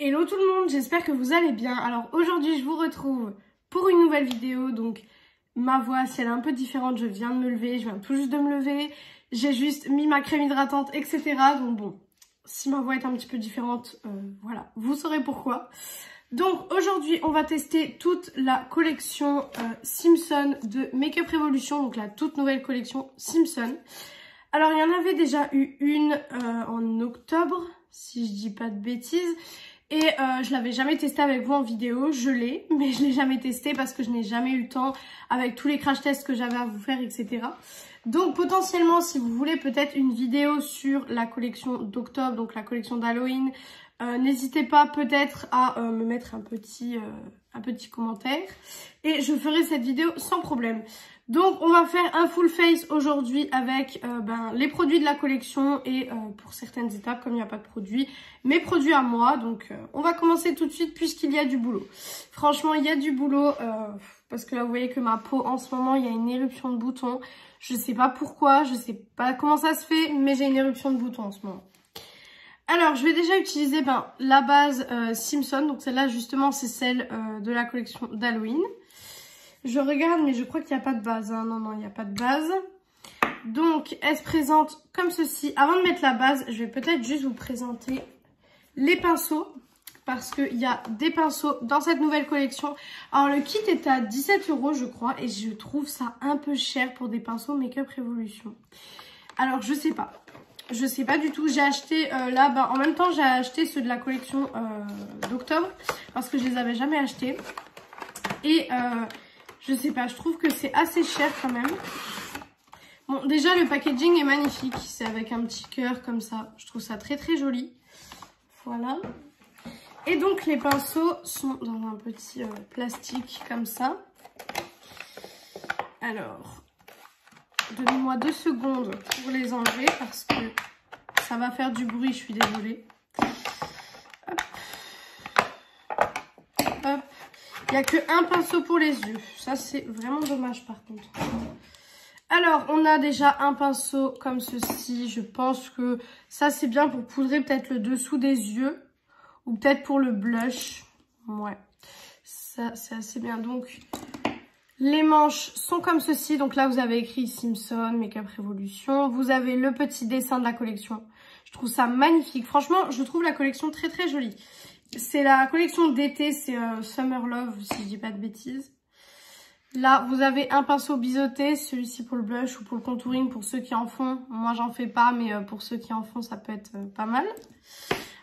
Hello tout le monde, j'espère que vous allez bien. Alors aujourd'hui je vous retrouve pour une nouvelle vidéo. Donc ma voix, si elle est un peu différente, je viens de me lever, je viens tout juste de me lever. J'ai juste mis ma crème hydratante, etc. Donc bon, si ma voix est un petit peu différente, voilà, vous saurez pourquoi. Donc aujourd'hui on va tester toute la collection Simpson de Make Up Revolution. Donc la toute nouvelle collection Simpson. Alors il y en avait déjà eu une en octobre, si je dis pas de bêtises. Et je l'avais jamais testé avec vous en vidéo, je l'ai, mais je l'ai jamais testé parce que je n'ai jamais eu le temps avec tous les crash tests que j'avais à vous faire, etc. Donc potentiellement, si vous voulez peut-être une vidéo sur la collection d'octobre, donc la collection d'Halloween, n'hésitez pas peut-être à me mettre un petit commentaire et je ferai cette vidéo sans problème. Donc on va faire un full face aujourd'hui avec les produits de la collection et pour certaines étapes, comme il n'y a pas de produits, mes produits à moi. Donc on va commencer tout de suite puisqu'il y a du boulot. Franchement il y a du boulot parce que là vous voyez que ma peau en ce moment il y a une éruption de boutons. Je sais pas pourquoi, je sais pas comment ça se fait, mais j'ai une éruption de boutons en ce moment. Alors je vais déjà utiliser la base Simpson, donc celle-là justement c'est celle de la collection d'Halloween. Je regarde, mais je crois qu'il n'y a pas de base. Hein. Non, il n'y a pas de base. Donc, elle se présente comme ceci. Avant de mettre la base, je vais peut-être juste vous présenter les pinceaux. Parce qu'il y a des pinceaux dans cette nouvelle collection. Alors, le kit est à 17 € je crois. Et je trouve ça un peu cher pour des pinceaux Make Up Revolution. Alors, je sais pas. Je sais pas du tout. J'ai acheté là, en même temps, j'ai acheté ceux de la collection d'octobre. Parce que je les avais jamais achetés. Et... je sais pas, je trouve que c'est assez cher quand même. Bon, déjà le packaging est magnifique. C'est avec un petit cœur comme ça. Je trouve ça très très joli. Voilà. Et donc les pinceaux sont dans un petit plastique comme ça. Alors, donnez-moi 2 secondes pour les enlever parce que ça va faire du bruit, je suis désolée. Hop. Hop. Il n'y a qu'un pinceau pour les yeux. Ça, c'est vraiment dommage par contre. Alors, on a déjà un pinceau comme ceci. Je pense que ça, c'est bien pour poudrer peut-être le dessous des yeux. Ou peut-être pour le blush. Ouais. Ça, c'est assez bien. Donc, les manches sont comme ceci. Donc là, vous avez écrit Simpson, Make Up Revolution. Vous avez le petit dessin de la collection. Je trouve ça magnifique. Franchement, je trouve la collection très très jolie. C'est la collection d'été, c'est Summer Love, si je dis pas de bêtises. Là, vous avez un pinceau biseauté, celui-ci pour le blush ou pour le contouring, pour ceux qui en font. Moi, j'en fais pas, mais pour ceux qui en font, ça peut être pas mal.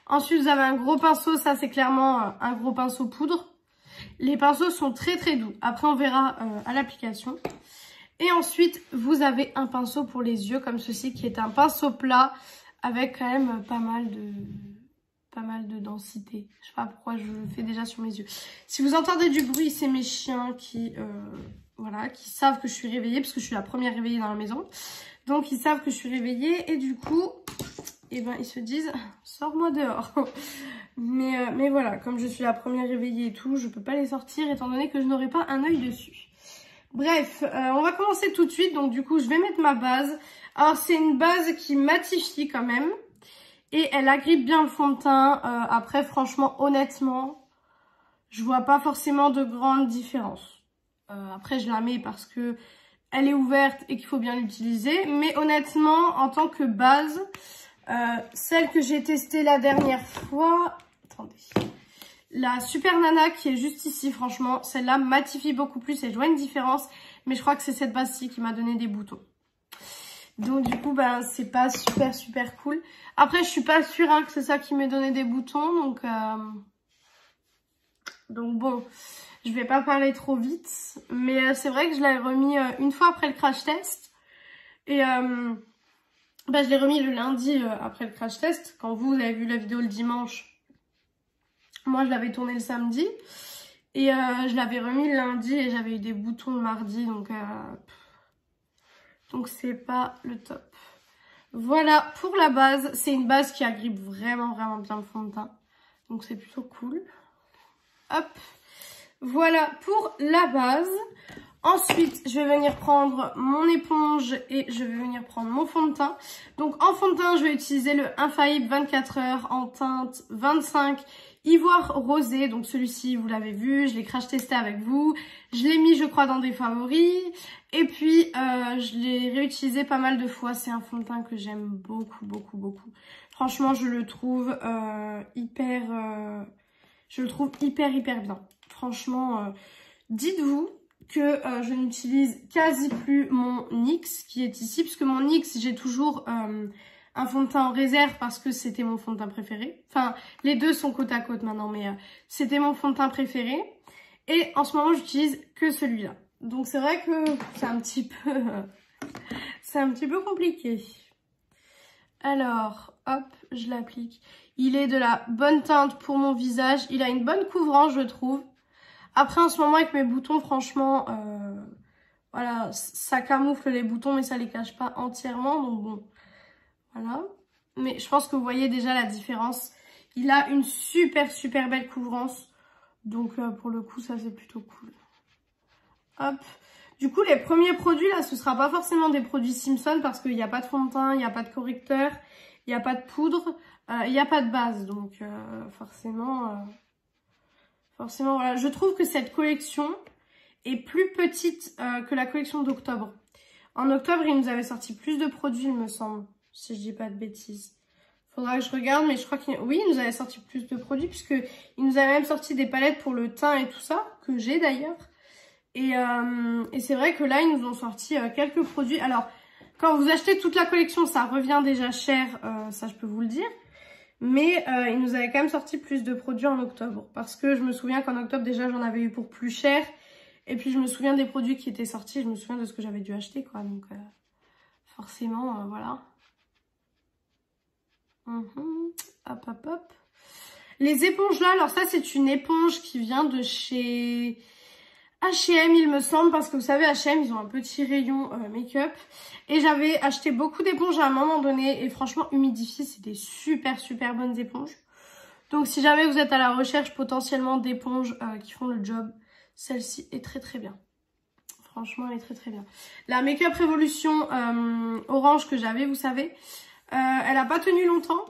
Ensuite, vous avez un gros pinceau, ça c'est clairement un gros pinceau poudre. Les pinceaux sont très très doux. Après, on verra à l'application. Et ensuite, vous avez un pinceau pour les yeux, comme ceci, qui est un pinceau plat, avec quand même pas mal de densité. Je sais pas pourquoi je le fais déjà sur mes yeux. Si vous entendez du bruit, c'est mes chiens qui savent que je suis réveillée, parce que je suis la première réveillée dans la maison. Donc ils savent que je suis réveillée et du coup, ils se disent sors-moi dehors. mais voilà, comme je suis la première réveillée et tout, je peux pas les sortir étant donné que je n'aurai pas un œil dessus. Bref, on va commencer tout de suite. Donc du coup, je vais mettre ma base. Alors c'est une base qui matifie quand même. Et elle agrippe bien le fond de teint. Après, franchement, honnêtement, je vois pas forcément de grande différence. Après, je la mets parce que elle est ouverte et qu'il faut bien l'utiliser. Mais honnêtement, en tant que base, celle que j'ai testée la dernière fois... Attendez. La Super Nana qui est juste ici, franchement, celle-là matifie beaucoup plus et je vois une différence. Mais je crois que c'est cette base-ci qui m'a donné des boutons. Donc du coup, c'est pas super cool. Après, je suis pas sûre que c'est ça qui m'ait donné des boutons. Donc bon, je vais pas parler trop vite. Mais c'est vrai que je l'avais remis une fois après le crash test. Et je l'ai remis le lundi après le crash test. Quand vous avez vu la vidéo le dimanche, moi je l'avais tourné le samedi. Et je l'avais remis le lundi et j'avais eu des boutons le mardi. Donc c'est pas le top. Voilà pour la base. C'est une base qui agrippe vraiment bien le fond de teint. Donc c'est plutôt cool. Hop. Voilà pour la base. Ensuite, je vais venir prendre mon éponge et je vais venir prendre mon fond de teint. Donc en fond de teint, je vais utiliser le Infaillible 24 heures en teinte 25 Ivoire Rosé, donc celui-ci, vous l'avez vu, je l'ai crash testé avec vous. Je l'ai mis, je crois, dans des favoris. Et puis, je l'ai réutilisé pas mal de fois. C'est un fond de teint que j'aime beaucoup, beaucoup, beaucoup. Franchement, je le trouve hyper bien. Franchement, dites-vous que je n'utilise quasi plus mon NYX qui est ici. Puisque mon NYX, j'ai toujours... un fond de teint en réserve parce que c'était mon fond de teint préféré. Enfin, les deux sont côte à côte maintenant, mais c'était mon fond de teint préféré. Et en ce moment, j'utilise que celui-là. Donc c'est vrai que c'est un petit peu compliqué. Alors, hop, je l'applique. Il est de la bonne teinte pour mon visage. Il a une bonne couvrance, je trouve. Après, en ce moment, avec mes boutons, franchement, voilà, ça camoufle les boutons, mais ça les cache pas entièrement. Donc bon... Voilà, mais je pense que vous voyez déjà la différence. Il a une super belle couvrance. Donc pour le coup, ça c'est plutôt cool. Hop. Du coup, les premiers produits là, ce ne sera pas forcément des produits Simpson parce qu'il n'y a pas de fond de teint, il n'y a pas de correcteur, il n'y a pas de poudre, il n'y a pas de base. Donc forcément, voilà. Je trouve que cette collection est plus petite que la collection d'octobre. En octobre, il nous avait sorti plus de produits, il me semble. Si je dis pas de bêtises. Faudra que je regarde, mais je crois qu'il nous avait sorti plus de produits, puisqu'il nous avait même sorti des palettes pour le teint et tout ça, que j'ai d'ailleurs. Et c'est vrai que là, ils nous ont sorti quelques produits. Alors, quand vous achetez toute la collection, ça revient déjà cher, ça je peux vous le dire. Mais ils nous avaient quand même sorti plus de produits en octobre. Parce que je me souviens qu'en octobre, déjà, j'en avais eu pour plus cher. Et puis, je me souviens des produits qui étaient sortis, je me souviens de ce que j'avais dû acheter, quoi. Donc, forcément, voilà. Hop. Les éponges là, alors ça c'est une éponge qui vient de chez H&M il me semble, parce que vous savez H&M ils ont un petit rayon make-up. Et j'avais acheté beaucoup d'éponges à un moment donné et franchement humidifier c'est des super bonnes éponges. Donc si jamais vous êtes à la recherche potentiellement d'éponges qui font le job, celle-ci est très bien. Franchement elle est très bien. La Make-up Révolution orange que j'avais, vous savez... elle a pas tenu longtemps.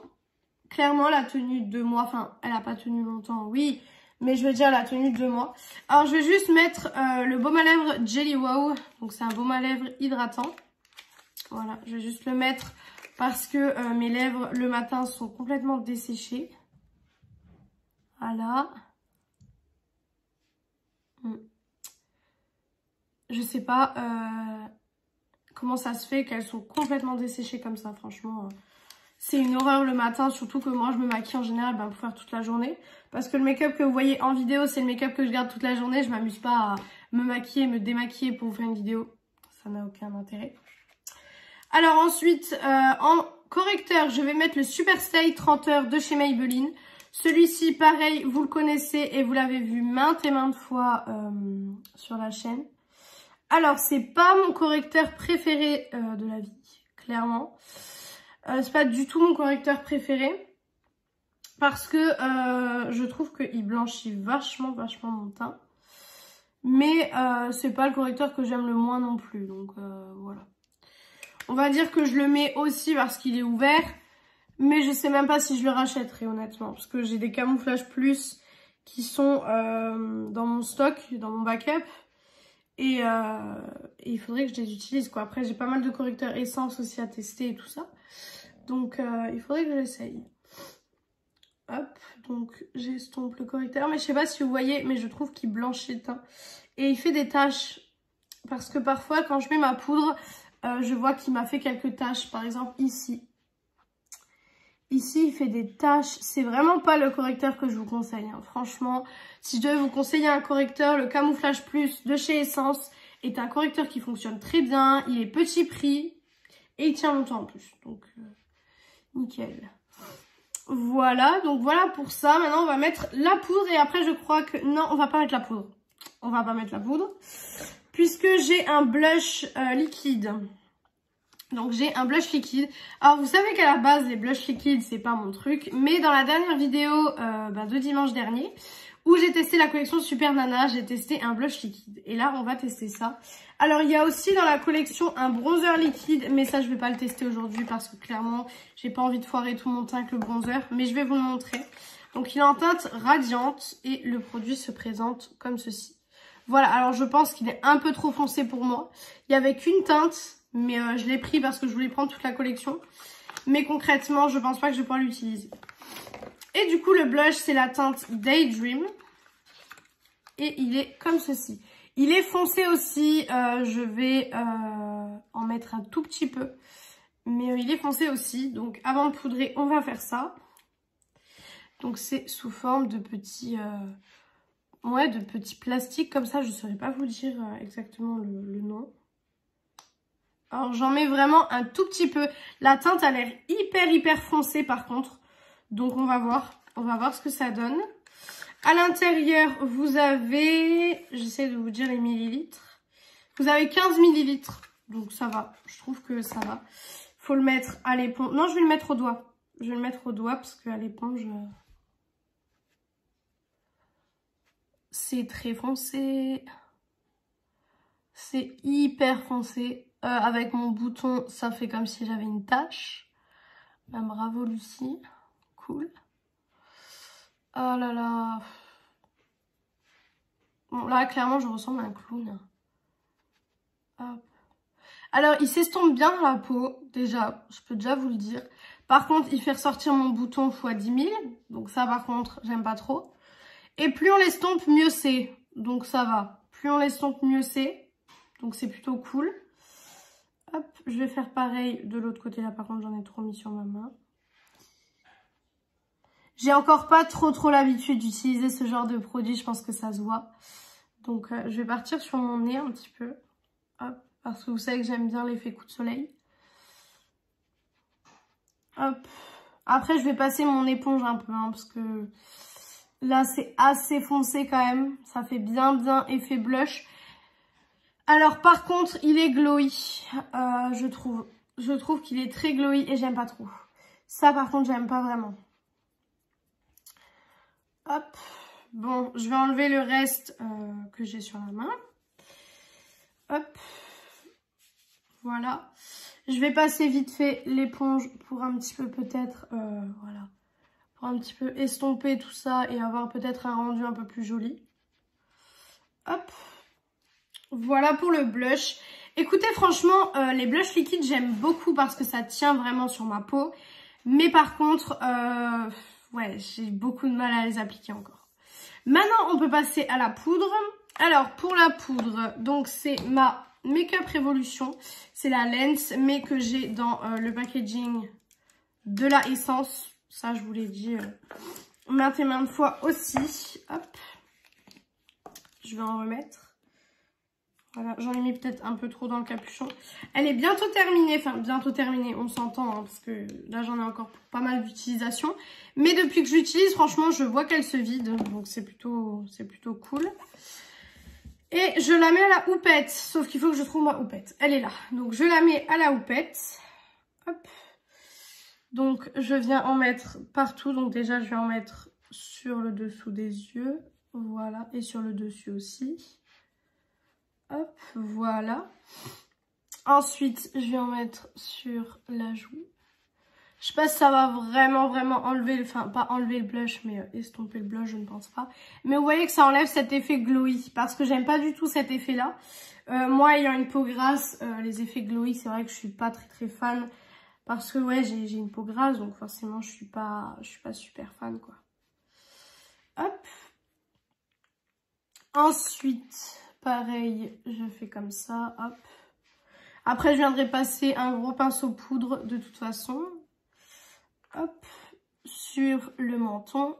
Clairement, elle a tenu 2 mois. Enfin, elle a pas tenu longtemps, oui. Mais je veux dire, elle a tenu 2 mois. Alors, je vais juste mettre le baume à lèvres Jelly Wow. Donc, c'est un baume à lèvres hydratant. Voilà, je vais juste le mettre parce que mes lèvres, le matin, sont complètement desséchées. Voilà. Je sais pas... comment ça se fait qu'elles sont complètement desséchées comme ça, franchement. C'est une horreur le matin, surtout que moi je me maquille en général pour faire toute la journée. Parce que le make-up que vous voyez en vidéo, c'est le make-up que je garde toute la journée. Je m'amuse pas à me maquiller, me démaquiller pour vous faire une vidéo. Ça n'a aucun intérêt. Alors ensuite, en correcteur, je vais mettre le Super Stay 30 heures de chez Maybelline. Celui-ci, pareil, vous le connaissez et vous l'avez vu maintes et maintes fois sur la chaîne. Alors, c'est pas mon correcteur préféré de la vie, clairement. C'est pas du tout mon correcteur préféré. Parce que je trouve qu'il blanchit vachement mon teint. Mais c'est pas le correcteur que j'aime le moins non plus. Donc voilà. On va dire que je le mets aussi parce qu'il est ouvert. Mais je sais même pas si je le rachèterai honnêtement. Parce que j'ai des camouflages plus qui sont dans mon stock, dans mon backup. Et il faudrait que je les utilise quoi. Après j'ai pas mal de correcteurs essence aussi à tester et tout ça. Donc il faudrait que j'essaye. Hop, donc j'estompe le correcteur. Mais je sais pas si vous voyez, mais je trouve qu'il blanchit le teint. Et il fait des taches. Parce que parfois quand je mets ma poudre, je vois qu'il m'a fait quelques taches. Par exemple ici. Ici il fait des taches. C'est vraiment pas le correcteur que je vous conseille. Hein. Franchement, si je devais vous conseiller un correcteur, le Camouflage Plus de chez Essence est un correcteur qui fonctionne très bien. Il est petit prix et il tient longtemps en plus. Donc nickel. Voilà, donc voilà pour ça. Maintenant, on va mettre la poudre et après, je crois que... Non, on va pas mettre la poudre. On va pas mettre la poudre. Puisque j'ai un blush liquide. Donc, j'ai un blush liquide. Alors, vous savez qu'à la base, les blushs liquides, c'est pas mon truc. Mais dans la dernière vidéo de dimanche dernier, où j'ai testé la collection Super Nana, j'ai testé un blush liquide. Et là, on va tester ça. Alors, il y a aussi dans la collection un bronzer liquide, mais ça, je vais pas le tester aujourd'hui parce que clairement, j'ai pas envie de foirer tout mon teint avec le bronzer. Mais je vais vous le montrer. Donc il est en teinte radiante et le produit se présente comme ceci. Voilà, alors je pense qu'il est un peu trop foncé pour moi. Il n'y avait qu'une teinte, mais je l'ai pris parce que je voulais prendre toute la collection. Mais concrètement, je pense pas que je vais pouvoir l'utiliser. Et du coup, le blush, c'est la teinte Daydream. Et il est comme ceci. Il est foncé aussi, je vais en mettre un tout petit peu. Mais il est foncé aussi, donc avant de poudrer, on va faire ça. Donc c'est sous forme de petits... de petits plastiques comme ça, je ne saurais pas vous dire exactement le nom. Alors j'en mets vraiment un tout petit peu. La teinte a l'air hyper foncée par contre. Donc on va voir ce que ça donne. À l'intérieur, vous avez, j'essaie de vous dire les millilitres. Vous avez 15 millilitres, donc ça va. Je trouve que ça va. Faut le mettre à l'éponge. Non, je vais le mettre au doigt. Je vais le mettre au doigt parce qu'à l'éponge... c'est très foncé. C'est hyper foncé. Avec mon bouton, ça fait comme si j'avais une tache. Ben, bravo Lucie. Cool. Oh là là. Bon, là, clairement, je ressemble à un clown. Hop. Alors, il s'estompe bien dans la peau. Déjà, je peux déjà vous le dire. Par contre, il fait ressortir mon bouton x 10 000. Donc ça, par contre, j'aime pas trop. Et plus on l'estompe, mieux c'est. Donc ça va. Plus on l'estompe, mieux c'est. Donc c'est plutôt cool. Hop, je vais faire pareil de l'autre côté. Là, par contre, j'en ai trop mis sur ma main. J'ai encore pas trop l'habitude d'utiliser ce genre de produit. Je pense que ça se voit. Donc je vais partir sur mon nez un petit peu. Hop, parce que vous savez que j'aime bien l'effet coup de soleil. Hop. Après, je vais passer mon éponge un peu. Parce que... là, c'est assez foncé quand même. Ça fait bien effet blush. Alors, par contre, il est glowy. Je trouve. Je trouve qu'il est très glowy et j'aime pas trop. Ça, par contre, j'aime pas vraiment. Hop. Bon, je vais enlever le reste que j'ai sur la main. Hop. Voilà. Je vais passer vite fait l'éponge pour un petit peu peut-être... voilà. Pour un petit peu estomper tout ça et avoir peut-être un rendu un peu plus joli. Hop. Voilà pour le blush. Écoutez, franchement, les blushs liquides, j'aime beaucoup parce que ça tient vraiment sur ma peau. Mais par contre, ouais, j'ai beaucoup de mal à les appliquer encore. Maintenant, on peut passer à la poudre. Alors, pour la poudre, donc c'est ma Makeup Revolution. C'est la Lens, mais que j'ai dans le packaging de la Essence. Ça, je vous l'ai dit maintes et maintes fois aussi. Hop. Je vais en remettre. Voilà, j'en ai mis peut-être un peu trop dans le capuchon. Elle est bientôt terminée. Enfin, bientôt terminée, on s'entend. Hein, parce que là, j'en ai encore pour pas mal d'utilisation. Mais depuis que je l'utilise, franchement, je vois qu'elle se vide. Donc, c'est plutôt cool. Et je la mets à la houppette. Sauf qu'il faut que je trouve ma houppette. Elle est là. Donc, je la mets à la houppette. Hop. Donc, je viens en mettre partout. Donc, déjà, je vais en mettre sur le dessous des yeux. Voilà. Et sur le dessus aussi. Hop, voilà. Ensuite, je vais en mettre sur la joue. Je sais pas si ça va vraiment enlever, enfin, pas enlever le blush, mais estomper le blush, je ne pense pas. Mais vous voyez que ça enlève cet effet glowy. Parce que j'aime pas du tout cet effet-là. Moi, ayant une peau grasse, les effets glowy, c'est vrai que je suis pas très fan. Parce que ouais, j'ai une peau grasse, donc forcément je suis pas super fan quoi. Hop. Ensuite, pareil, je fais comme ça, hop. Après, je viendrai passer un gros pinceau poudre de toute façon. Hop, sur le menton.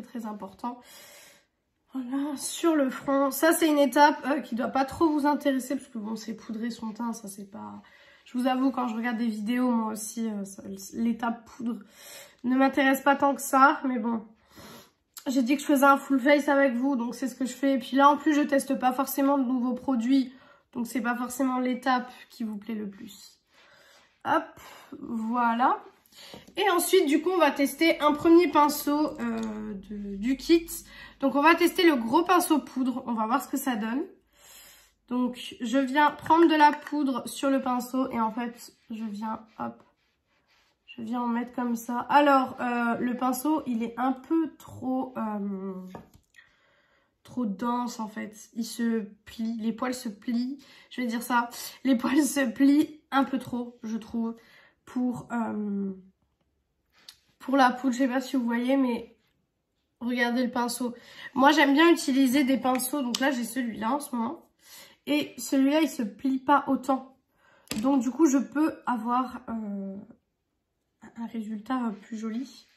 Très important. Voilà, sur le front. Ça, c'est une étape qui doit pas trop vous intéresser parce que bon, c'est poudrer son teint, ça c'est pas... Je vous avoue, quand je regarde des vidéos, moi aussi, l'étape poudre ne m'intéresse pas tant que ça. Mais bon, j'ai dit que je faisais un full face avec vous, donc c'est ce que je fais. Et puis là, en plus, je teste pas forcément de nouveaux produits, donc c'est pas forcément l'étape qui vous plaît le plus. Hop, voilà. Et ensuite, du coup, on va tester un premier pinceau du kit. Donc, on va tester le gros pinceau poudre. On va voir ce que ça donne. Donc, je viens prendre de la poudre sur le pinceau. Et en fait, je viens, hop, Je viens en mettre comme ça. Alors, le pinceau, il est un peu trop dense en fait. Il se plie, les poils se plient. Je vais dire ça. Les poils se plient un peu trop, je trouve, pour la poudre. Je sais pas si vous voyez, mais regardez le pinceau. Moi, j'aime bien utiliser des pinceaux. Donc là, j'ai celui-là en ce moment. Et celui-là, il se plie pas autant. Donc du coup, je peux avoir un résultat plus joli.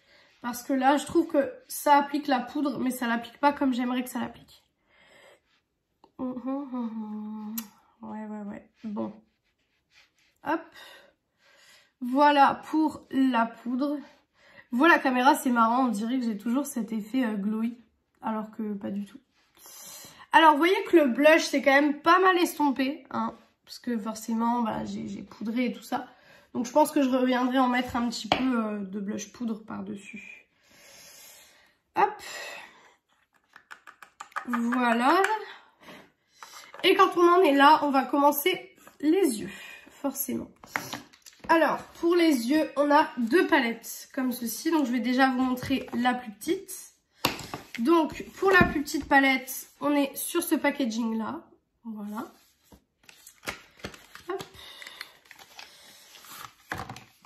Parce que là, je trouve que ça applique la poudre, mais ça l'applique pas comme j'aimerais que ça l'applique. Ouais. Bon. Hop. Voilà pour la poudre. Voilà la caméra, c'est marrant. On dirait que j'ai toujours cet effet glowy. Alors que pas du tout. Alors, vous voyez que le blush, c'est quand même pas mal estompé. Hein, parce que forcément, bah, j'ai poudré et tout ça. Donc je pense que je reviendrai en mettre un petit peu de blush poudre par-dessus. Hop. Voilà. Et quand on en est là, on va commencer les yeux, forcément. Alors, pour les yeux, on a deux palettes comme ceci. Donc je vais déjà vous montrer la plus petite. Donc pour la plus petite palette, on est sur ce packaging là. Voilà. Hop.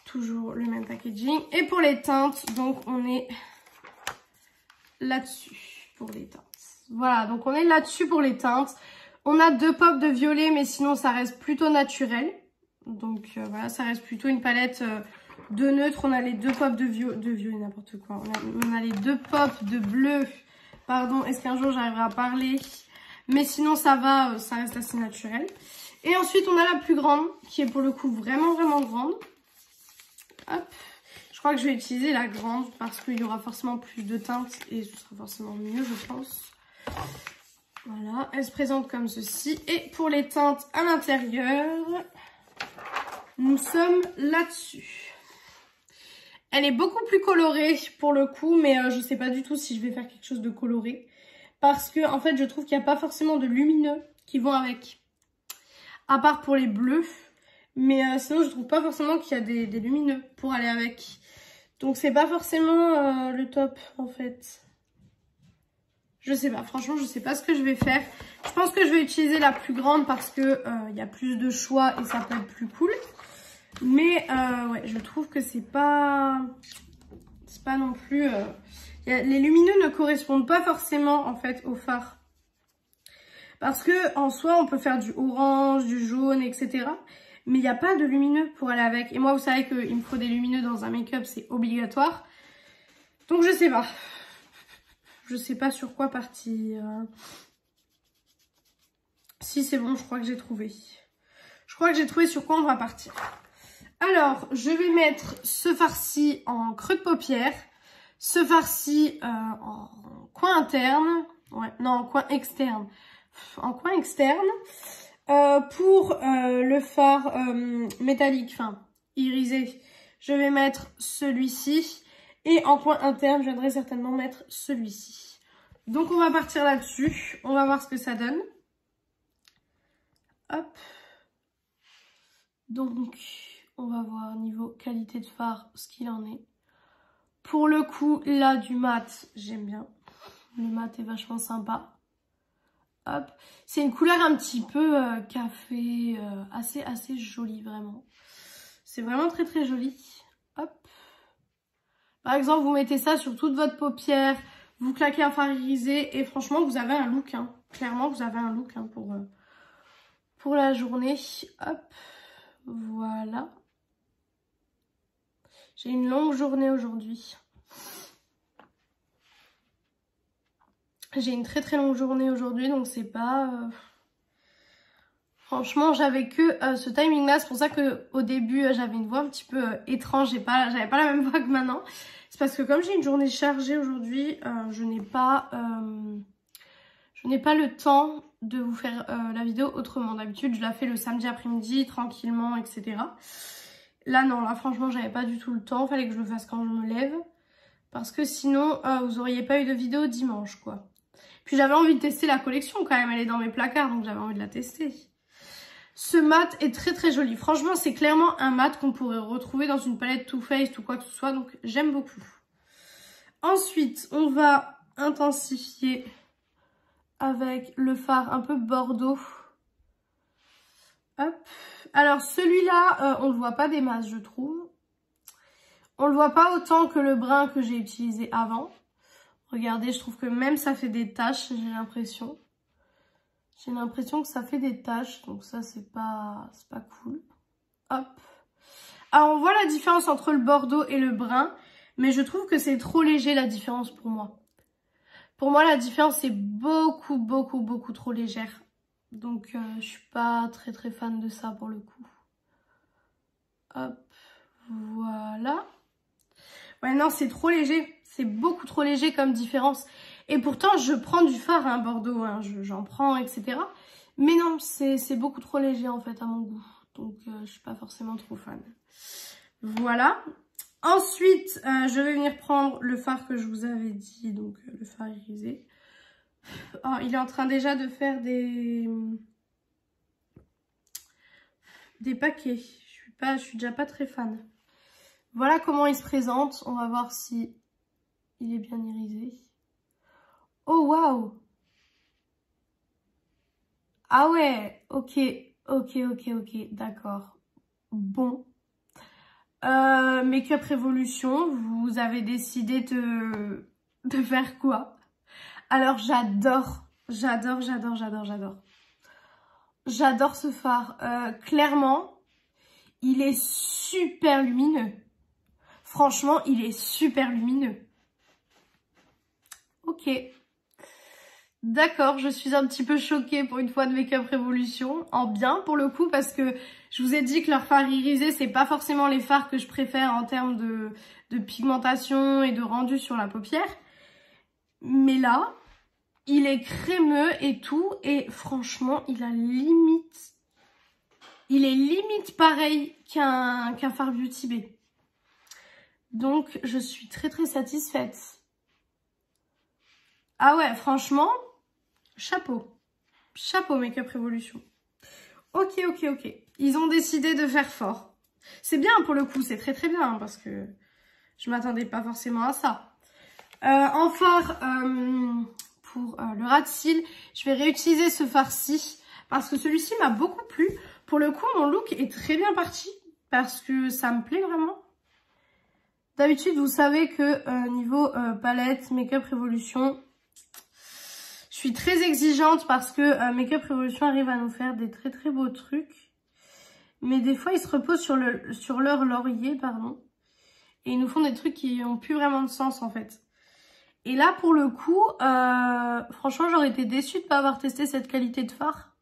Toujours le même packaging. Et pour les teintes, donc on est là-dessus pour les teintes. Voilà, donc on est là-dessus pour les teintes. On a deux pops de violet, mais sinon ça reste plutôt naturel. Donc voilà, ça reste plutôt une palette de neutre. On a les deux pops de violet, n'importe quoi. On a les deux pops de bleu. Pardon, est-ce qu'un jour j'arriverai à parler? Mais sinon ça va, ça reste assez naturel. Et ensuite on a la plus grande, qui est pour le coup vraiment grande. Hop. Je crois que je vais utiliser la grande parce qu'il y aura forcément plus de teintes et ce sera forcément mieux, je pense. Voilà, elle se présente comme ceci. Et pour les teintes à l'intérieur, nous sommes là-dessus. Elle est beaucoup plus colorée pour le coup, mais je sais pas du tout si je vais faire quelque chose de coloré. Parce que en fait, je trouve qu'il n'y a pas forcément de lumineux qui vont avec. À part pour les bleus. Mais sinon, je trouve pas forcément qu'il y a des lumineux pour aller avec. Donc, c'est pas forcément le top, en fait. Je sais pas, franchement, je sais pas ce que je vais faire. Je pense que je vais utiliser la plus grande parce que y a plus de choix et ça peut être plus cool. Mais ouais, je trouve que c'est pas non plus... les lumineux ne correspondent pas forcément, en fait, au fard. Parce que en soi, on peut faire du orange, du jaune, etc. Mais il n'y a pas de lumineux pour aller avec. Et moi, vous savez qu'il me faut des lumineux dans un make-up, c'est obligatoire. Donc, je sais pas. Je sais pas sur quoi partir. Si, c'est bon, je crois que j'ai trouvé. Je crois que j'ai trouvé sur quoi on va partir. Alors, je vais mettre ce fard-ci en creux de paupière. Ce fard-ci en coin interne. Ouais, non, en coin externe. En coin externe. Pour le fard métallique, enfin irisé, je vais mettre celui-ci. Et en coin interne, je viendrai certainement mettre celui-ci. Donc on va partir là-dessus. On va voir ce que ça donne. Hop. Donc on va voir niveau qualité de fard ce qu'il en est. Pour le coup, là du mat, j'aime bien. Le mat est vachement sympa. Hop, c'est une couleur un petit peu café, assez jolie vraiment. C'est vraiment très joli. Hop. Par exemple, vous mettez ça sur toute votre paupière, vous claquez un fard irisé et franchement, vous avez un look. Hein. Clairement, vous avez un look hein, pour la journée. Hop, voilà. J'ai une longue journée aujourd'hui. J'ai une très longue journée aujourd'hui, donc c'est pas... Franchement, j'avais que ce timing-là. C'est pour ça qu'au début, j'avais une voix un petit peu étrange. J'avais pas la même voix que maintenant. C'est parce que comme j'ai une journée chargée aujourd'hui, je n'ai pas le temps de vous faire la vidéo autrement. D'habitude, je la fais le samedi après-midi, tranquillement, etc. Là, non, là, franchement, j'avais pas du tout le temps. Fallait que je le fasse quand je me lève. Parce que sinon, vous auriez pas eu de vidéo dimanche, quoi. Puis j'avais envie de tester la collection quand même, elle est dans mes placards, donc j'avais envie de la tester. Ce mat est très très joli. Franchement, c'est clairement un mat qu'on pourrait retrouver dans une palette Too Faced ou quoi que ce soit. Donc, j'aime beaucoup. Ensuite, on va intensifier avec le fard un peu bordeaux. Hop. Alors, celui-là, on le voit pas des masses, je trouve. On le voit pas autant que le brun que j'ai utilisé avant. Regardez, je trouve que même ça fait des taches, j'ai l'impression. J'ai l'impression que ça fait des taches, donc ça c'est pas cool. Hop. Alors on voit la différence entre le bordeaux et le brun, mais je trouve que c'est trop léger la différence pour moi. Pour moi la différence est beaucoup trop légère. Donc je suis pas très fan de ça pour le coup. Hop, voilà. Ouais non c'est trop léger, c'est beaucoup trop léger comme différence. Et pourtant, je prends du fard à un bordeaux, hein, j'en prends, etc. Mais non, c'est beaucoup trop léger en fait à mon goût. Donc, je suis pas forcément trop fan. Voilà. Ensuite, je vais venir prendre le fard que je vous avais dit, donc le fard irisé. Oh, il est en train déjà de faire des paquets. Je suis déjà pas très fan. Voilà comment il se présente. On va voir si il est bien irisé. Oh waouh! Ah ouais, ok, d'accord. Bon. Make-up Révolution, vous avez décidé de faire quoi? Alors j'adore ce fard. Clairement, il est super lumineux. Franchement, il est super lumineux. Ok. D'accord, je suis un petit peu choquée pour une fois de Make-up Révolution, en bien pour le coup, parce que je vous ai dit que leur fard irisé, c'est pas forcément les fards que je préfère en termes de pigmentation et de rendu sur la paupière. Mais là, il est crémeux et tout, et franchement, il est limite pareil qu'un fard Beauty Bay. Donc, je suis très satisfaite. Ah ouais, franchement... Chapeau Make-up Révolution. Ok. Ils ont décidé de faire fort. C'est bien pour le coup, c'est très bien hein, parce que je m'attendais pas forcément à ça. En fard pour le ras de cils, je vais réutiliser ce fard-ci parce que celui-ci m'a beaucoup plu. Pour le coup, mon look est très bien parti parce que ça me plaît vraiment. D'habitude, vous savez que niveau palette, Make-up Révolution... Je suis très exigeante parce que Make-up Révolution arrive à nous faire des très beaux trucs. Mais des fois, ils se reposent sur leur laurier, pardon. Et ils nous font des trucs qui n'ont plus vraiment de sens, en fait. Et là, pour le coup, franchement, j'aurais été déçue de ne pas avoir testé cette qualité de fard.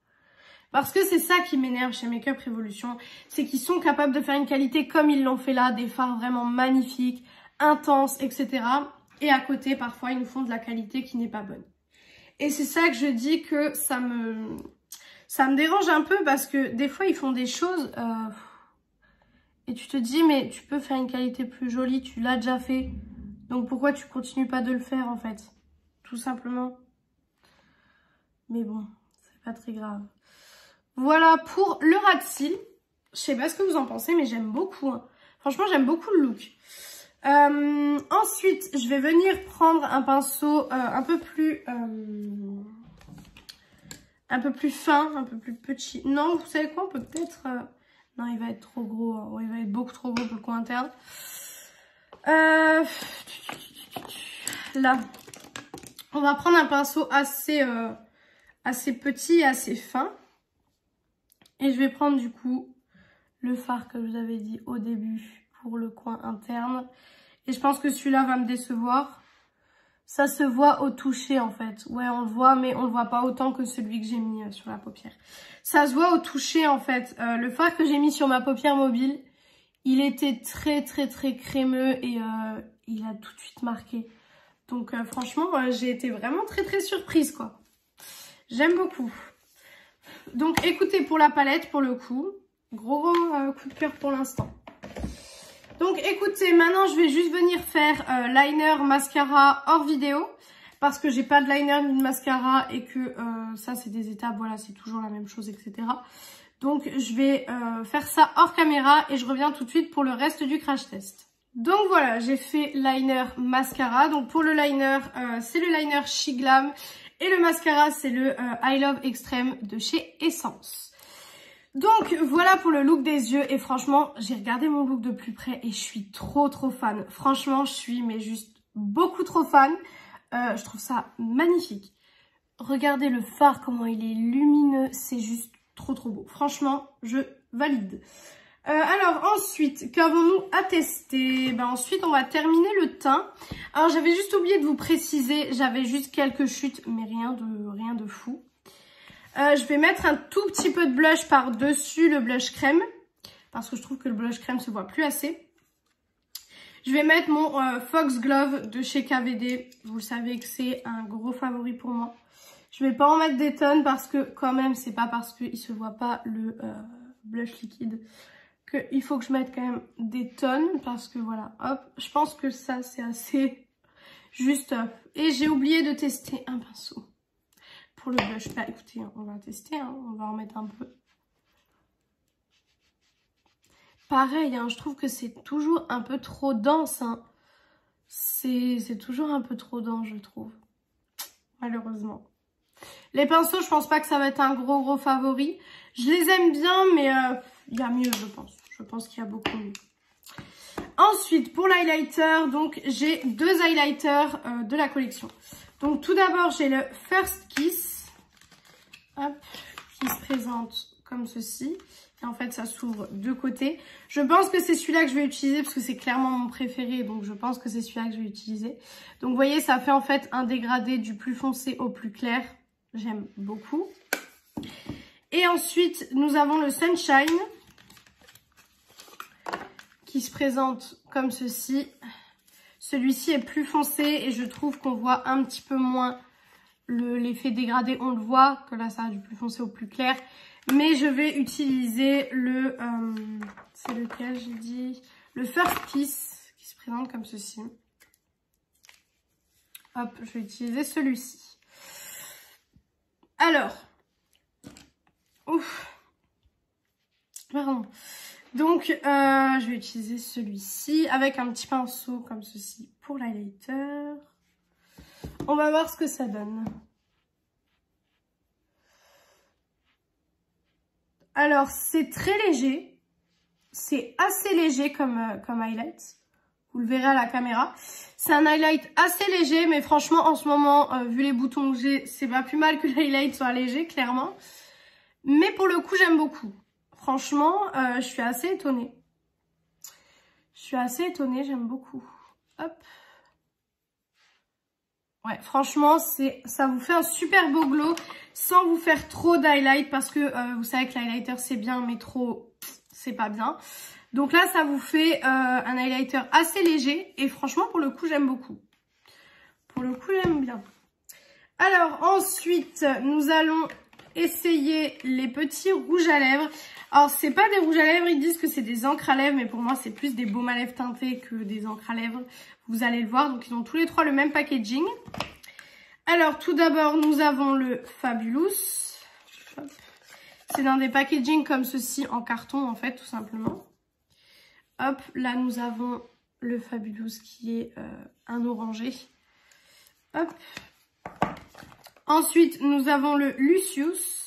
Parce que c'est ça qui m'énerve chez Make-up Révolution. C'est qu'ils sont capables de faire une qualité comme ils l'ont fait là. Des fards vraiment magnifiques, intenses, etc. Et à côté, parfois, ils nous font de la qualité qui n'est pas bonne. Et c'est ça que je dis que ça me dérange un peu parce que des fois ils font des choses et tu te dis mais tu peux faire une qualité plus jolie, tu l'as déjà fait. Donc pourquoi tu continues pas de le faire en fait? Tout simplement. Mais bon, c'est pas très grave. Voilà pour le ras de cils. Je sais pas ce que vous en pensez mais j'aime beaucoup. Hein. Franchement j'aime beaucoup le look. Ensuite, je vais venir prendre un pinceau un peu plus fin, un peu plus petit. Non, vous savez quoi, on peut peut-être... Non, il va être trop gros. Hein. Ouais, il va être beaucoup trop gros pour le coin interne. Là, on va prendre un pinceau assez petit, assez fin. Et je vais prendre du coup le fard que je vous avais dit au début pour le coin interne. Et je pense que celui-là va me décevoir. Ça se voit au toucher en fait. Ouais, on le voit, mais on le voit pas autant que celui que j'ai mis sur la paupière. Ça se voit au toucher en fait. Le fard que j'ai mis sur ma paupière mobile, il était très crémeux et il a tout de suite marqué. Donc franchement, j'ai été vraiment très surprise quoi. J'aime beaucoup. Donc écoutez, pour la palette, pour le coup, gros coup de cœur pour l'instant. Donc écoutez, maintenant je vais juste venir faire liner, mascara hors vidéo. Parce que j'ai pas de liner ni de mascara et que ça c'est des étapes, voilà, c'est toujours la même chose, etc. Donc je vais faire ça hors caméra et je reviens tout de suite pour le reste du crash test. Donc voilà, j'ai fait liner, mascara. Donc pour le liner, c'est le liner She Glam. Et le mascara, c'est le I Love Extreme de chez Essence. Donc voilà pour le look des yeux. Et franchement, j'ai regardé mon look de plus près et je suis trop fan. Franchement, je suis mais juste beaucoup trop fan. Je trouve ça magnifique. Regardez le fard, comment il est lumineux. C'est juste trop beau. Franchement, je valide. Alors ensuite, qu'avons-nous à tester? Ensuite, on va terminer le teint. Alors j'avais juste oublié de vous préciser, j'avais juste quelques chutes, mais rien de fou. Je vais mettre un tout petit peu de blush par-dessus le blush crème, parce que je trouve que le blush crème se voit plus assez. Je vais mettre mon Foxglove de chez KVD. Vous le savez que c'est un gros favori pour moi. Je vais pas en mettre des tonnes parce que quand même, c'est pas parce qu'il se voit pas le blush liquide qu'il faut que je mette quand même des tonnes, parce que voilà, hop, je pense que ça c'est assez juste. Et j'ai oublié de tester un pinceau pour le blush. Bah écoutez, on va tester, hein, on va en mettre un peu. Pareil, hein, je trouve que c'est toujours un peu trop dense. Hein. C'est toujours un peu trop dense, je trouve. Malheureusement. Les pinceaux, je pense pas que ça va être un gros favori. Je les aime bien, mais il y a mieux, je pense. Je pense qu'il y a beaucoup mieux. Ensuite, pour l'highlighter, donc j'ai deux highlighters de la collection. Donc tout d'abord, j'ai le First Kiss, hop, qui se présente comme ceci. Et en fait, ça s'ouvre de côté. Je pense que c'est celui-là que je vais utiliser parce que c'est clairement mon préféré. Donc je pense que c'est celui-là que je vais utiliser. Donc vous voyez, ça fait en fait un dégradé du plus foncé au plus clair. J'aime beaucoup. Et ensuite, nous avons le Sunshine qui se présente comme ceci. Celui-ci est plus foncé et je trouve qu'on voit un petit peu moins l'effet dégradé. On le voit que là, ça a du plus foncé au plus clair. Mais je vais utiliser le... c'est lequel j'ai dit? Le First Kiss qui se présente comme ceci. Hop, je vais utiliser celui-ci. Alors, ouf, pardon. Donc, je vais utiliser celui-ci avec un petit pinceau comme ceci pour l'highlighter. On va voir ce que ça donne. Alors, c'est très léger. C'est assez léger comme highlight. Vous le verrez à la caméra. C'est un highlight assez léger, mais franchement, en ce moment, vu les boutons que j'ai, c'est pas plus mal que l'highlight soit léger, clairement. Mais pour le coup, j'aime beaucoup. Franchement, je suis assez étonnée. J'aime beaucoup. Hop. Ouais, franchement, ça vous fait un super beau glow sans vous faire trop d'highlight parce que vous savez que l'highlighter c'est bien, mais trop, c'est pas bien. Donc là, ça vous fait un highlighter assez léger et franchement, pour le coup, j'aime beaucoup. Pour le coup, j'aime bien. Alors ensuite, nous allons essayer les petits rouges à lèvres. Alors, c'est pas des rouges à lèvres, ils disent que c'est des encres à lèvres, mais pour moi, c'est plus des baumes à lèvres teintés que des encres à lèvres. Vous allez le voir, donc ils ont tous les trois le même packaging. Alors, tout d'abord, nous avons le Fabulous. C'est dans des packagings comme ceci, en carton, en fait, tout simplement. Hop, là, nous avons le Fabulous qui est un orangé. Hop. Ensuite, nous avons le Lucius.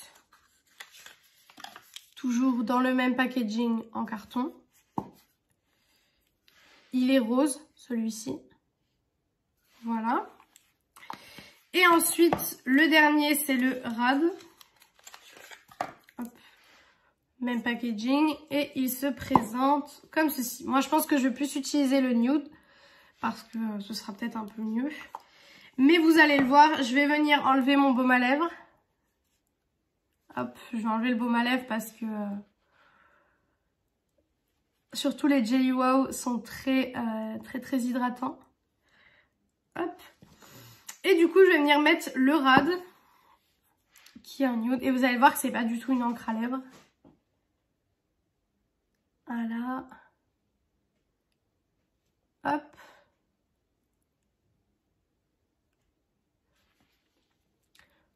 Toujours dans le même packaging en carton. Il est rose, celui-ci. Voilà. Et ensuite, le dernier, c'est le Rad. Hop. Même packaging. Et il se présente comme ceci. Moi, je pense que je vais plus utiliser le nude. Parce que ce sera peut-être un peu mieux. Mais vous allez le voir, je vais venir enlever mon baume à lèvres. Hop, je vais enlever le baume à lèvres parce que surtout les Jelly Wow sont très hydratants. Hop. Et du coup, je vais venir mettre le Rad qui est un nude. Et vous allez voir que c'est pas du tout une encre à lèvres. Voilà. Hop.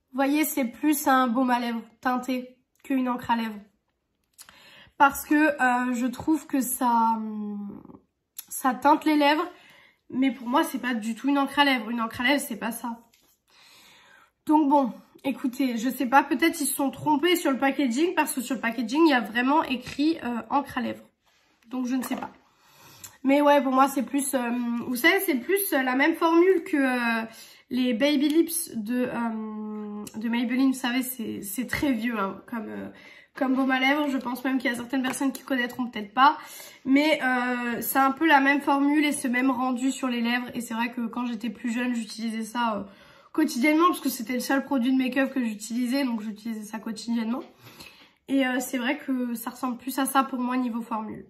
Vous voyez, c'est plus un baume à lèvres teinté qu'une encre à lèvres. parce que je trouve que ça teinte les lèvres. Mais pour moi, c'est pas du tout une encre à lèvres. Une encre à lèvres, c'est pas ça. Donc bon, écoutez, je sais pas, peut-être ils se sont trompés sur le packaging parce que sur le packaging, il y a vraiment écrit encre à lèvres. Donc je ne sais pas. Mais ouais, pour moi, c'est plus, vous savez, c'est plus la même formule que les Baby Lips de Maybelline. Vous savez, c'est très vieux hein, comme baume à lèvres. Je pense même qu'il y a certaines personnes qui connaîtront peut-être pas. Mais c'est un peu la même formule et ce même rendu sur les lèvres. Et c'est vrai que quand j'étais plus jeune, j'utilisais ça quotidiennement parce que c'était le seul produit de make-up que j'utilisais. Donc j'utilisais ça quotidiennement. Et c'est vrai que ça ressemble plus à ça pour moi niveau formule.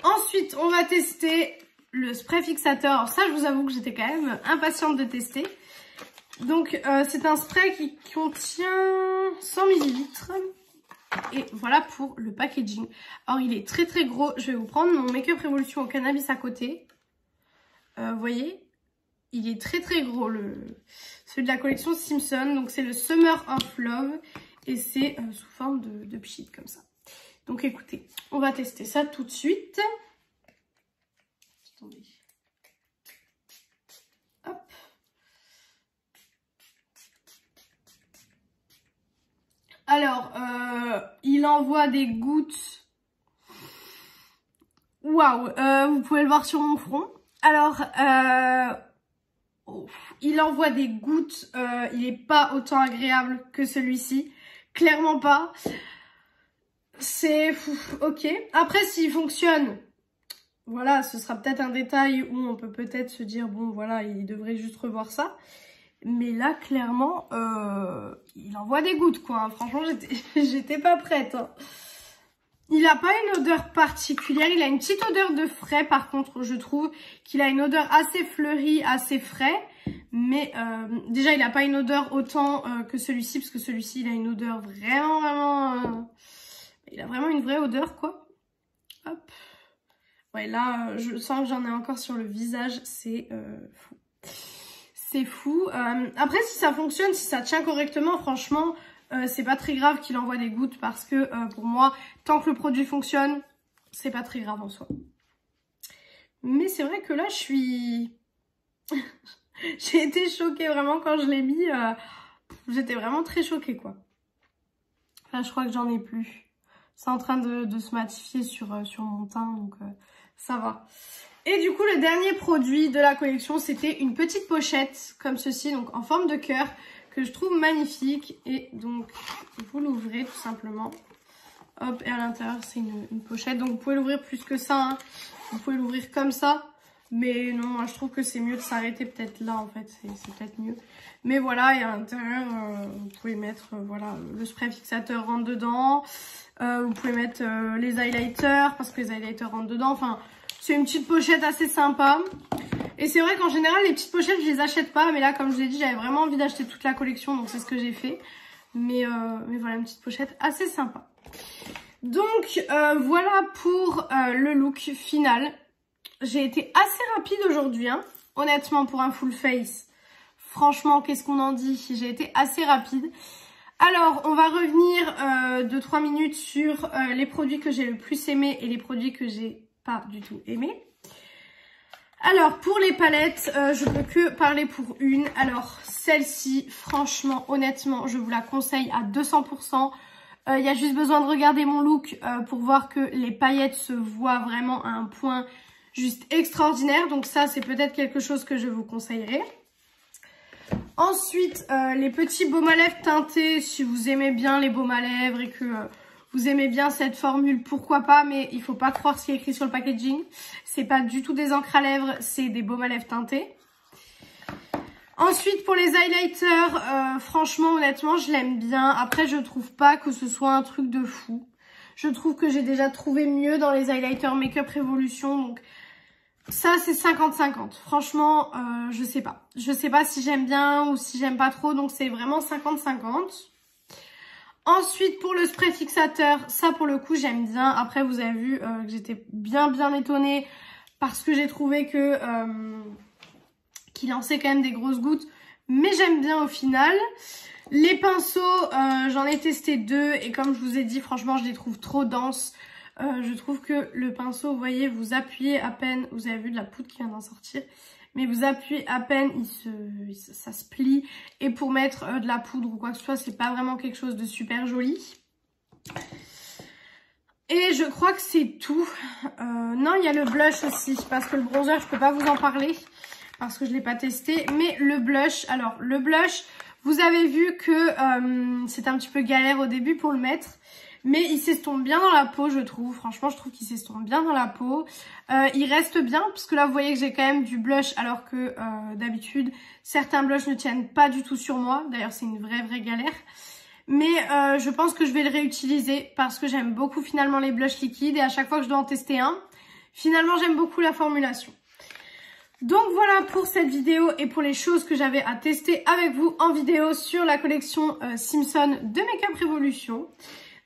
Ensuite, on va tester le spray fixateur. Alors ça, je vous avoue que j'étais quand même impatiente de tester. Donc, c'est un spray qui contient 100 ml. Et voilà pour le packaging. Alors, il est très très gros. Je vais vous prendre mon Make-up Revolution au cannabis à côté. Vous voyez, il est très très gros. Celui de la collection Simpson. Donc, c'est le Summer of Love. Et c'est sous forme de pchit comme ça. Donc écoutez, on va tester ça tout de suite. Attendez. Hop. Alors, il envoie des gouttes. Waouh, vous pouvez le voir sur mon front. Alors, il envoie des gouttes. Il n'est pas autant agréable que celui-ci. Clairement pas. C'est ok. Après, s'il fonctionne, voilà, ce sera peut-être un détail où on peut peut-être se dire, bon, voilà, il devrait juste revoir ça. Mais là, clairement, il envoie des gouttes, quoi. Franchement, j'étais pas prête. Hein. Il n'a pas une odeur particulière. Il a une petite odeur de frais, par contre, je trouve qu'il a une odeur assez fleurie, assez frais. Mais déjà, il n'a pas une odeur autant que celui-ci, parce que celui-ci, il a une odeur vraiment... il a vraiment une vraie odeur, quoi. Hop. Ouais, là, je sens que j'en ai encore sur le visage. C'est fou. C'est fou. Après, si ça fonctionne, si ça tient correctement, franchement, c'est pas très grave qu'il envoie des gouttes. Parce que, pour moi, tant que le produit fonctionne, c'est pas très grave en soi. Mais c'est vrai que là, je suis... J'ai été choquée, vraiment, quand je l'ai mis. J'étais vraiment très choquée, quoi. Là, je crois que j'en ai plus. C'est en train de se matifier sur mon teint, donc ça va. Et du coup, le dernier produit de la collection, c'était une petite pochette comme ceci, donc en forme de cœur, que je trouve magnifique. Et donc, vous l'ouvrez tout simplement. Hop, et à l'intérieur, c'est une pochette. Donc, vous pouvez l'ouvrir plus que ça. Hein. Vous pouvez l'ouvrir comme ça. Mais non, moi, je trouve que c'est mieux de s'arrêter peut-être là, en fait. C'est peut-être mieux. Mais voilà, et à l'intérieur, vous pouvez mettre, voilà, le spray fixateur rentre dedans. Vous pouvez mettre les highlighters, parce que les highlighters rentrent dedans. Enfin, c'est une petite pochette assez sympa. Et c'est vrai qu'en général, les petites pochettes, je les achète pas. Mais là, comme je vous ai dit, j'avais vraiment envie d'acheter toute la collection. Donc, c'est ce que j'ai fait. Mais voilà, une petite pochette assez sympa. Donc, voilà pour le look final. J'ai été assez rapide aujourd'hui, hein. Honnêtement, pour un full face. Franchement, qu'est-ce qu'on en dit? J'ai été assez rapide. Alors, on va revenir 2-3 minutes sur les produits que j'ai le plus aimés et les produits que j'ai pas du tout aimés. Alors, pour les palettes, je peux que parler pour une. Alors, celle-ci, franchement, honnêtement, je vous la conseille à 200%. Il y a juste besoin de regarder mon look pour voir que les paillettes se voient vraiment à un point juste extraordinaire. Donc ça, c'est peut-être quelque chose que je vous conseillerais. Ensuite, les petits baumes à lèvres teintés, si vous aimez bien les baumes à lèvres et que vous aimez bien cette formule, pourquoi pas, mais il faut pas croire ce qui est écrit sur le packaging. C'est pas du tout des encres à lèvres, c'est des baumes à lèvres teintés. Ensuite, pour les highlighters, franchement, honnêtement, je l'aime bien. Après, je trouve pas que ce soit un truc de fou. Je trouve que j'ai déjà trouvé mieux dans les highlighters Make-up Revolution, donc... ça, c'est 50-50. Franchement, je sais pas. Je sais pas si j'aime bien ou si j'aime pas trop. Donc, c'est vraiment 50-50. Ensuite, pour le spray fixateur, ça, pour le coup, j'aime bien. Après, vous avez vu que j'étais bien étonnée parce que j'ai trouvé que qu'il lançait quand même des grosses gouttes. mais j'aime bien au final. Les pinceaux, j'en ai testé 2 et comme je vous ai dit, franchement, je les trouve trop denses. Je trouve que le pinceau, vous voyez, vous appuyez à peine, vous avez vu de la poudre qui vient d'en sortir, mais vous appuyez à peine, ça se plie. Et pour mettre de la poudre ou quoi que ce soit, c'est pas vraiment quelque chose de super joli. Et je crois que c'est tout. Non, il y a le blush aussi, parce que le bronzer, je peux pas vous en parler, parce que je l'ai pas testé. Mais le blush, alors le blush, vous avez vu que c'est un petit peu galère au début pour le mettre. Mais il s'estompe bien dans la peau, je trouve. Franchement, je trouve qu'il s'estompe bien dans la peau. Il reste bien, parce que là, vous voyez que j'ai quand même du blush, alors que d'habitude, certains blushs ne tiennent pas du tout sur moi. D'ailleurs, c'est une vraie galère. Mais je pense que je vais le réutiliser parce que j'aime beaucoup finalement les blushs liquides et à chaque fois que je dois en tester un, finalement j'aime beaucoup la formulation. Donc voilà pour cette vidéo et pour les choses que j'avais à tester avec vous en vidéo sur la collection Simpson de Make Up Revolution.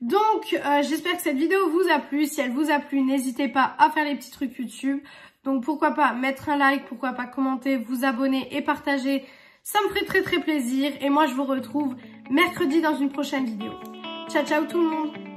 Donc j'espère que cette vidéo vous a plu. Si elle vous a plu, n'hésitez pas à faire les petits trucs YouTube. Donc pourquoi pas mettre un like, pourquoi pas commenter, vous abonner et partager. Ça me ferait très plaisir et moi je vous retrouve mercredi dans une prochaine vidéo. Ciao ciao tout le monde!